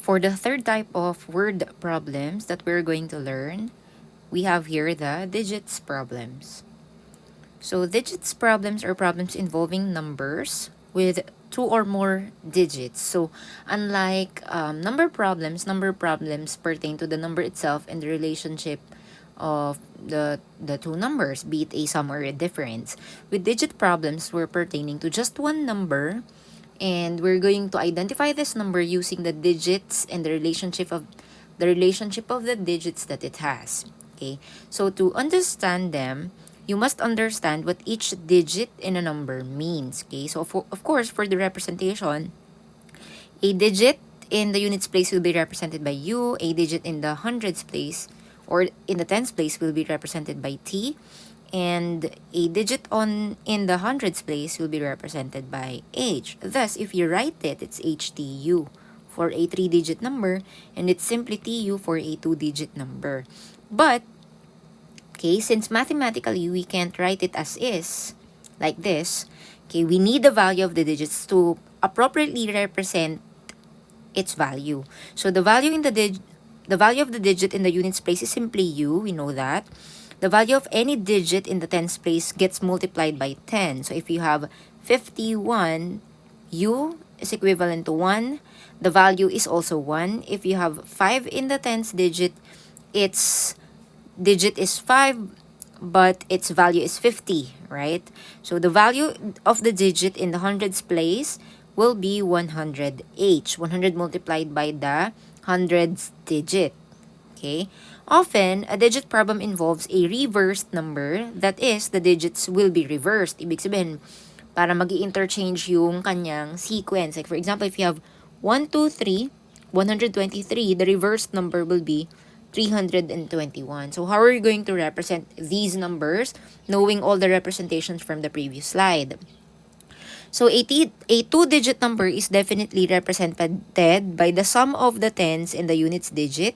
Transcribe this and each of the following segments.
For the third type of word problems that we're going to learn, we have here the digits problems. So digits problems are problems involving numbers with two or more digits. So unlike number problems pertain to the number itself and the relationship of the two numbers, be it a sum or a difference. With digit problems, we're pertaining to just one number, and we're going to identify this number using the digits and the relationship of the digits that it has. Okay, so to understand them, you must understand what each digit in a number means. Okay, so of course, for the representation, a digit in the units place will be represented by U, a digit in the hundreds place or in the tens place will be represented by T, and a digit in the hundreds place will be represented by H. Thus, if you write it, it's HTU for a 3-digit number, and it's simply TU for a 2-digit number. But, okay, since mathematically we can't write it as is, like this, okay, we need the value of the digits to appropriately represent its value. So the value of the digit in the units place is simply U, we know that. The value of any digit in the tens place gets multiplied by 10. So if you have 51, U is equivalent to 1. The value is also 1. If you have 5 in the tens digit, its digit is 5, but its value is 50, right? So the value of the digit in the hundreds place will be 100H. 100 multiplied by the hundreds digit. Okay? Often, a digit problem involves a reversed number. That is, the digits will be reversed. Ibig sabihin, para mag-i-interchange yung kanyang sequence. Like for example, if you have 1, 2, 3, 123, the reversed number will be 321. So how are you going to represent these numbers, knowing all the representations from the previous slide? So a 2-digit number is definitely represented by the sum of the tens and the units digit,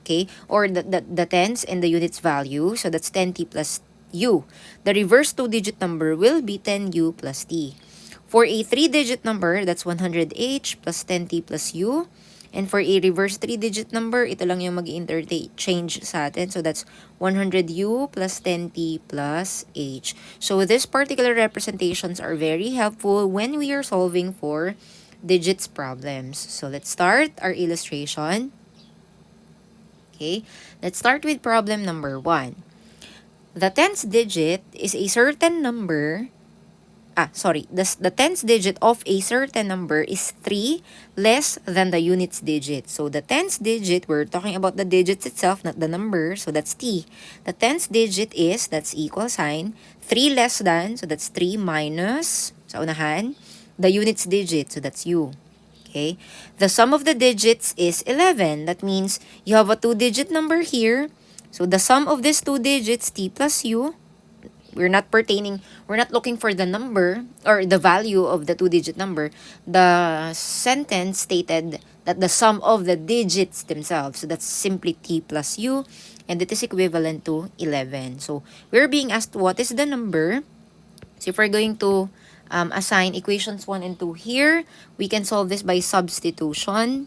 okay, or the tens and the units value. So that's 10t plus u. The reverse 2-digit number will be 10u plus t. For a 3-digit number, that's 100h plus 10t plus u. And for a reverse 3-digit number, ito lang yung mag-interchange sa atin. So that's 100u plus 10t plus h. So these particular representations are very helpful when we are solving for digits problems. So let's start our illustration. Okay, let's start with problem number 1. The tens digit is a certain number. The tens digit of a certain number is 3 less than the units digit. So the tens digit, we're talking about the digits itself, not the number. So that's t. The tens digit is, that's equal sign, 3 less than, so that's 3 minus, sa unahan, the units digit, so that's u. Okay, the sum of the digits is 11. That means you have a 2-digit number here. So the sum of these 2 digits, t plus u, we're not looking for the number or the value of the 2-digit number. The sentence stated that the sum of the digits themselves, so that's simply t plus u, and it is equivalent to 11. So we're being asked what is the number. So if we're going to assign equations 1 and 2 here, we can solve this by substitution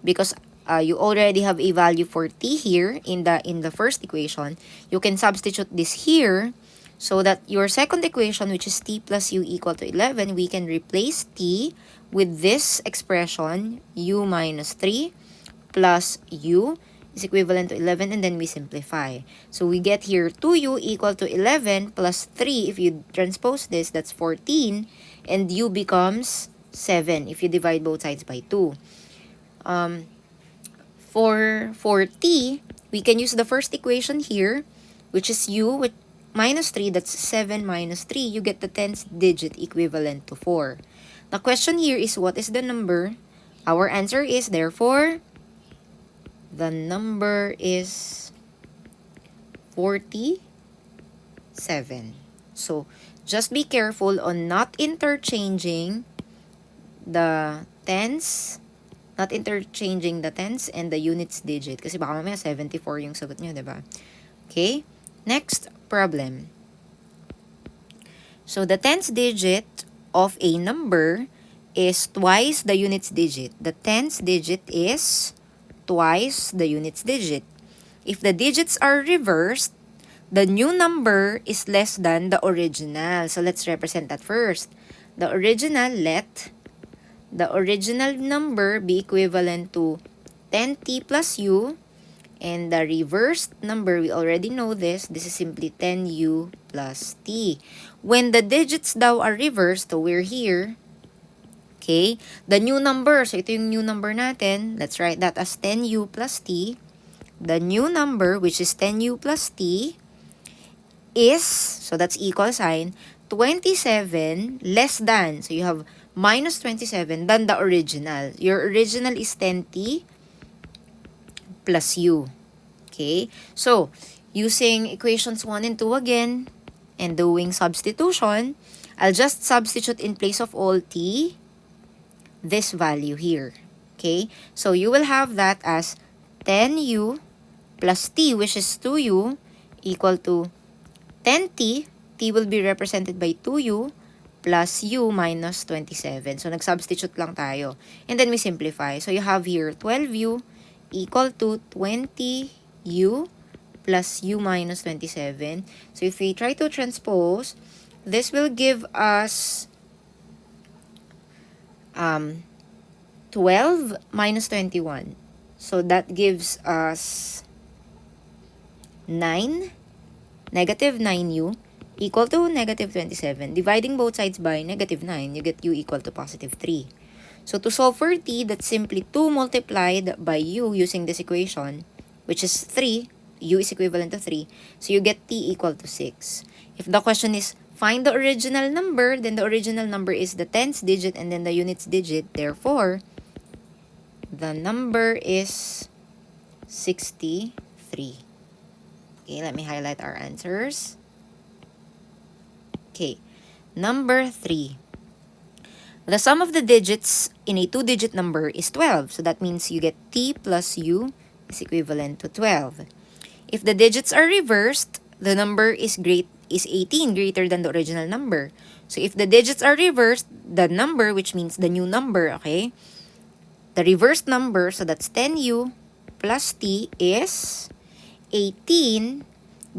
because you already have a value for t here in the first equation. You can substitute this here so that your second equation, which is t plus u equal to 11, we can replace t with this expression, u minus 3 plus u is equivalent to 11, and then we simplify. So we get here 2u equal to 11 plus 3. If you transpose this, that's 14, and u becomes 7 if you divide both sides by 2. For t, we can use the first equation here, which is u with minus 3, that's 7 minus 3. You get the tens digit equivalent to 4. The question here is what is the number? Our answer is, therefore, the number is 47. So, just be careful on not interchanging the tens and the units digit. Kasi baka mamaya 74 yung sagot nyo, diba? Okay? Next problem. So, the tens digit of a number is twice the units digit. The tens digit is twice the units digit. If the digits are reversed, the new number is less than the original. So let's represent that first. The original, let the original number be equivalent to 10t plus u. And the reversed number, we already know this. This is simply 10u plus t. When the digits daw are reversed, so we're here. Okay, the new number, so ito yung new number natin. Let's write that as 10u plus t. The new number, which is 10u plus t, is, so that's equal sign, 27 less than, so you have minus 27 than the original. Your original is 10t plus u. Okay, so using equations 1 and 2 again, and doing substitution, I'll just substitute in place of all t, this value here. Okay, so you will have that as 10u plus t, which is 2u, equal to 10t, t will be represented by 2u, plus u minus 27. So, nag-substitute lang tayo. And then we simplify. So, you have here 12u equal to 20u plus u minus 27. So, if we try to transpose, this will give us 12 minus 21. So, that gives us 9, negative 9u equal to negative 27. Dividing both sides by negative 9, you get u equal to positive 3. So, to solve for t, that's simply 2 multiplied by u using this equation, which is 3. U is equivalent to 3. So, you get t equal to 6. If the question is, find the original number, then the original number is the tens digit and then the units digit. Therefore, the number is 63. Okay, let me highlight our answers. Okay, number 3. The sum of the digits in a 2-digit number is 12. So that means you get t plus u is equivalent to 12. If the digits are reversed, the number is 18, greater than the original number. So if the digits are reversed, the number, which means the new number, okay, the reversed number, so that's 10u plus t, is 18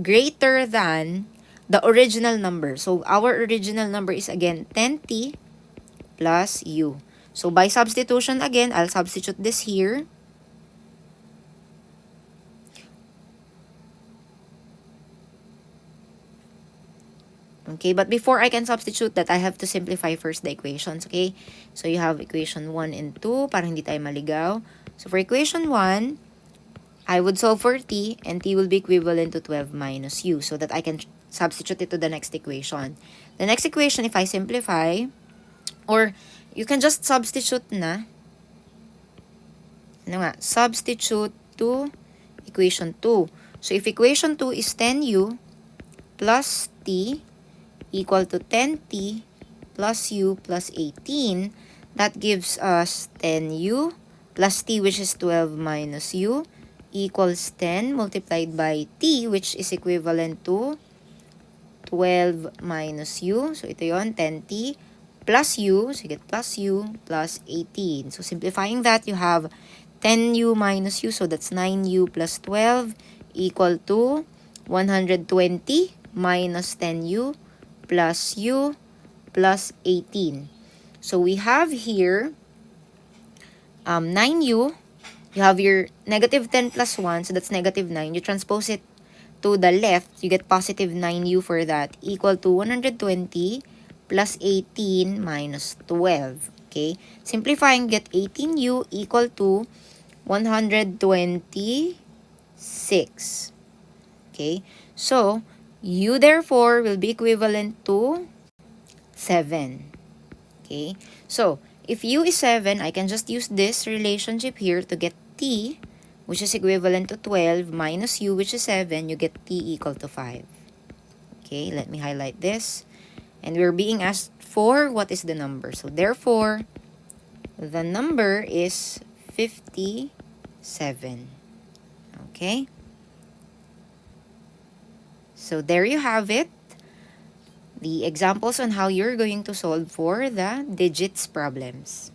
greater than the original number. So our original number is again 10t plus u. So by substitution again, I'll substitute this here. Okay, but before I can substitute that, I have to simplify first the equations, okay? So you have equation 1 and 2, para hindi tayo maligaw. So for equation 1, I would solve for t, and t will be equivalent to 12 minus u, so that I can substitute it to the next equation. The next equation, if I simplify, or you can just substitute na. Ano nga? Substitute to equation 2. So if equation 2 is 10u plus t equal to 10t plus u plus 18, that gives us 10u plus t, which is 12 minus u, equals 10 multiplied by t, which is equivalent to 12 minus u. So ito yon, 10t plus u, so you get plus u plus 18. So simplifying that, you have 10u minus u, so that's 9u plus 12 equal to 120 minus 10u plus u plus 18. So we have here 9u. You have your negative 10 plus 1, so that's negative 9. You transpose it to the left, you get positive 9u for that, equal to 120 plus 18 minus 12. Okay? Simplifying, get 18u equal to 126. Okay? So, u therefore will be equivalent to 7. Okay? So, if u is 7, I can just use this relationship here to get t, which is equivalent to 12, minus u, which is 7, you get t equal to 5. Okay, let me highlight this. And we're being asked for what is the number. So, therefore, the number is 57. Okay? So, there you have it. the examples on how you're going to solve for the digits problems.